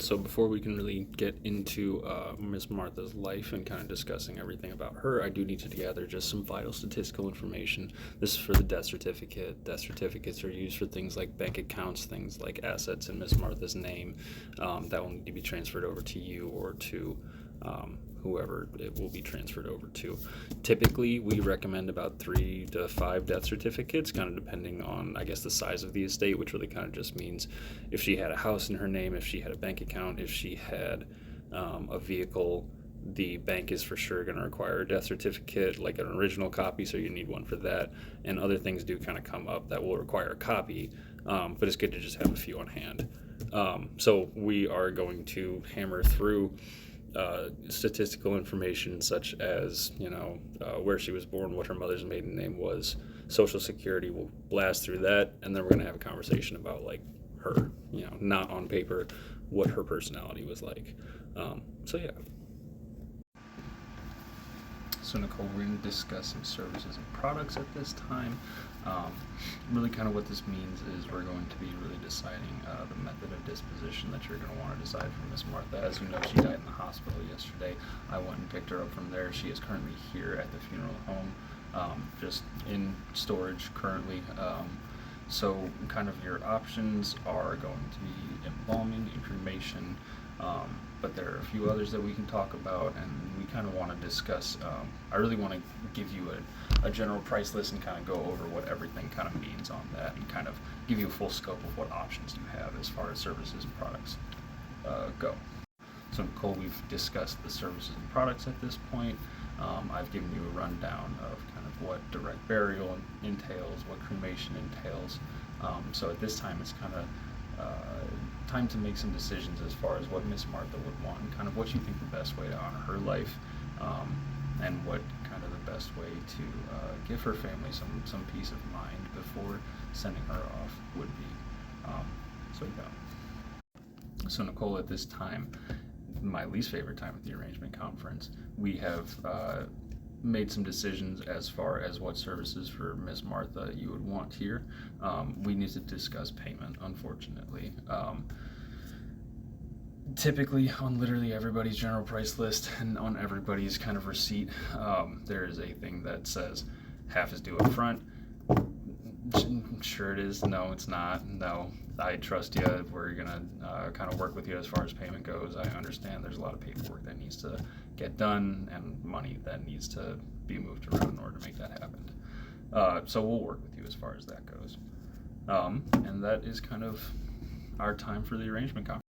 So before we can really get into Miss Martha's life and kind of discussing everything about her, I do need to gather just some vital statistical information. This is for the death certificate. Death certificates are used for things like bank accounts, things like assets in Miss Martha's name that will need to be transferred over to you or to whoever it will be transferred over to. Typically, we recommend about 3 to 5 death certificates, kind of depending on, I guess, the size of the estate, which really kind of just means if she had a house in her name, if she had a bank account, if she had a vehicle. The bank is for sure going to require a death certificate, like an original copy, so you need one for that. And other things do kind of come up that will require a copy, but it's good to just have a few on hand. So we are going to hammer through statistical information such as where she was born, what her mother's maiden name was, social security. We'll blast through that, and then we're going to have a conversation about like her, not on paper, what her personality was like. So yeah. So Nicole, we're going to discuss some services and products at this time. Really kind of what this means is we're going to be really deciding the method of disposition that you're going to want to decide for Miss Martha. As you know, she died in the hospital yesterday. I went and picked her up from there. She is currently here at the funeral home, just in storage currently. So kind of your options are going to be embalming, cremation, but there are a few others that we can talk about, and we kind of want to discuss. I really want to give you a general price list and kind of go over what everything kind of means on that, and kind of give you a full scope of what options you have as far as services and products go. So Nicole, we've discussed the services and products at this point. I've given you a rundown of kind of what direct burial entails, what cremation entails. So at this time, it's kind of time to make some decisions as far as what Miss Martha would want, and kind of what you think the best way to honor her life, and what kind of the best way to give her family some peace of mind before sending her off would be. So yeah. So Nicole, at this time, my least favorite time at the arrangement conference, we have made some decisions as far as what services for Miss Martha you would want here. We need to discuss payment, unfortunately. Typically, on literally everybody's general price list and on everybody's kind of receipt, there is a thing that says half is due up front. Sure it is. No, it's not. No, I trust you. We're gonna kind of work with you as far as payment goes. I understand there's a lot of paperwork that needs to get done and money that needs to be moved around in order to make that happen. So we'll work with you as far as that goes. And that is kind of our time for the arrangement conference.